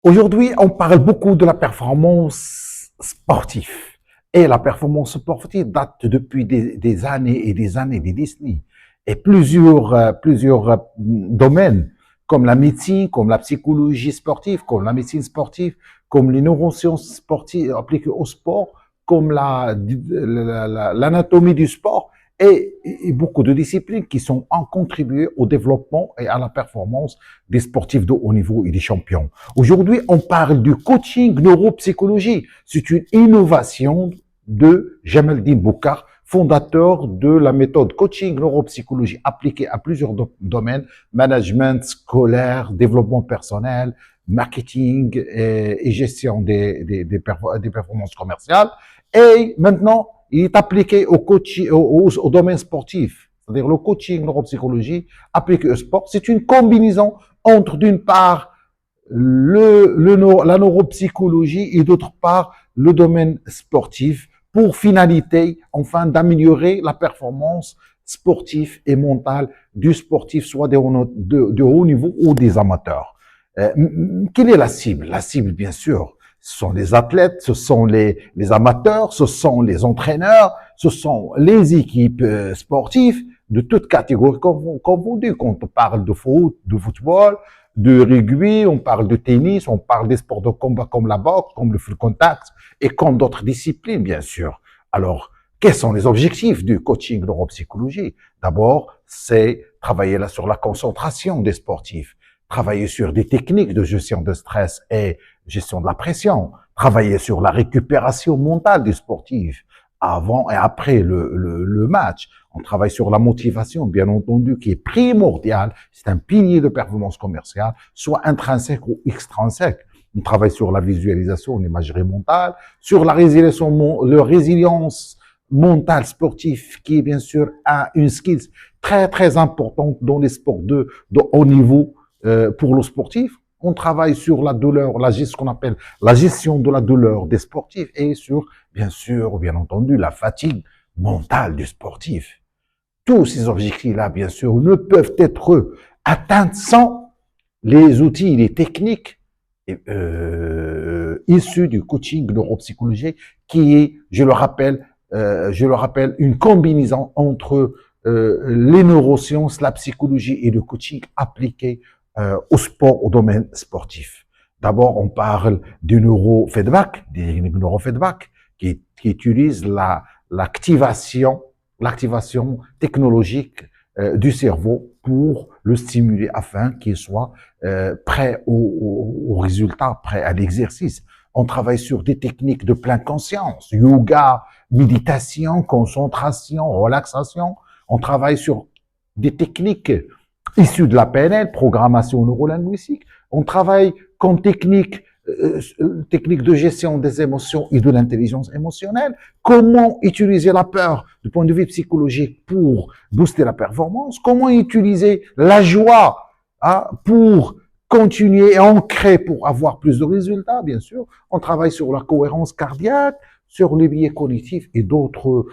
Aujourd'hui, on parle beaucoup de la performance sportive. Et la performance sportive date depuis des années et des années, des décennies. Et plusieurs domaines, comme la médecine, comme la psychologie sportive, comme la médecine sportive, comme les neurosciences sportives appliquées au sport, comme l'anatomie du sport, et beaucoup de disciplines qui ont contribué au développement et à la performance des sportifs de haut niveau et des champions. Aujourd'hui, on parle du coaching neuropsychologie. C'est une innovation de Jamaldine Boukar, fondateur de la méthode coaching neuropsychologie appliquée à plusieurs domaines, management scolaire, développement personnel, marketing et gestion des performances commerciales. Et maintenant, il est appliqué au domaine sportif, c'est-à-dire le coaching neuropsychologie appliqué au sport. C'est une combinaison entre, d'une part, la neuropsychologie et d'autre part, le domaine sportif pour finalité, enfin, d'améliorer la performance sportive et mentale du sportif, soit de haut niveau ou des amateurs. Quelle est la cible? La cible, bien sûr, ce sont les athlètes, ce sont les amateurs, ce sont les entraîneurs, ce sont les équipes sportives de toutes catégories confondues. Quand on parle de foot, de football, de rugby, on parle de tennis, on parle des sports de combat comme la boxe, comme le full contact et comme d'autres disciplines, bien sûr. Alors, quels sont les objectifs du coaching neuropsychologie? D'abord, c'est travailler là sur la concentration des sportifs, travailler sur des techniques de gestion de stress et gestion de la pression, travailler sur la récupération mentale du sportif avant et après le match. On travaille sur la motivation, bien entendu, qui est primordiale. C'est un pilier de performance commerciale, soit intrinsèque ou extrinsèque. On travaille sur la visualisation, l'imagerie mentale, sur la résilience mentale sportive, qui est bien sûr une skill très, très importante dans les sports de haut niveau pour le sportif. On travaille sur la douleur, ce qu'on appelle la gestion de la douleur des sportifs et sur, bien sûr, bien entendu, la fatigue mentale du sportif. Tous ces objectifs-là, bien sûr, ne peuvent être atteints sans les outils, les techniques issus du coaching neuropsychologie, qui est, je le rappelle, une combinaison entre les neurosciences, la psychologie et le coaching appliqué au sport, au domaine sportif. D'abord, on parle du neurofeedback, des neurofeedback, qui utilise l'activation technologique du cerveau pour le stimuler afin qu'il soit prêt au résultat, prêt à l'exercice. On travaille sur des techniques de pleine conscience, yoga, méditation, concentration, relaxation. On travaille sur des techniques issues de la PNL, programmation neurolinguistique. On travaille comme technique de gestion des émotions et de l'intelligence émotionnelle. Comment utiliser la peur du point de vue psychologique pour booster la performance? Comment utiliser la joie pour continuer et ancrer pour avoir plus de résultats, bien sûr. On travaille sur la cohérence cardiaque, sur les biais cognitifs et d'autres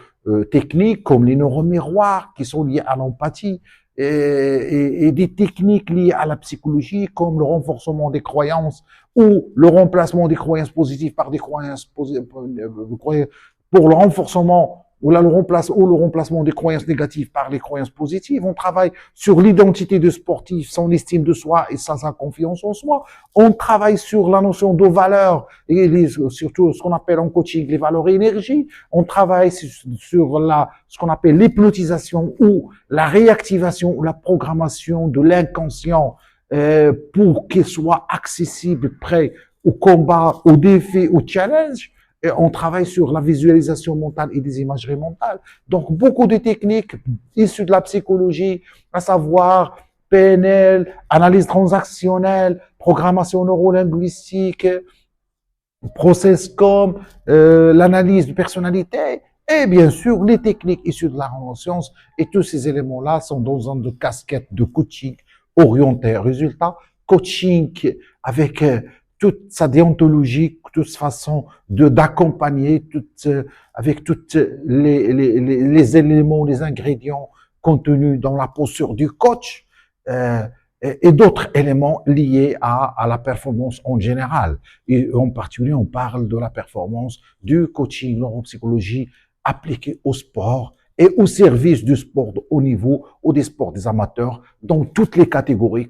techniques comme les neuromiroirs qui sont liés à l'empathie et des techniques liées à la psychologie comme le renforcement des croyances ou le remplacement des croyances positives par des croyances positives pour le renforcement ou le remplacement des croyances négatives par les croyances positives. On travaille sur l'identité du sportif, son estime de soi et sa confiance en soi. On travaille sur la notion de valeur et surtout ce qu'on appelle en coaching les valeurs et énergie. On travaille sur ce qu'on appelle l'hypnotisation ou la réactivation ou la programmation de l'inconscient pour qu'il soit accessible, prêt au combat, au défi, au challenge. Et on travaille sur la visualisation mentale et des imageries mentales. Donc, beaucoup de techniques issues de la psychologie, à savoir PNL, analyse transactionnelle, programmation neurolinguistique, process comme l'analyse de personnalité, et bien sûr, les techniques issues de la neuroscience. Et tous ces éléments-là sont dans une casquette de coaching orienté résultat, coaching avec toute sa déontologie, toute sa façon d'accompagner, avec tous les éléments, les ingrédients contenus dans la posture du coach. et d'autres éléments liés à la performance en général. Et en particulier, on parle de la performance du coaching neuropsychologie appliquée au sport et au service du sport de haut niveau ou des sports des amateurs dans toutes les catégories.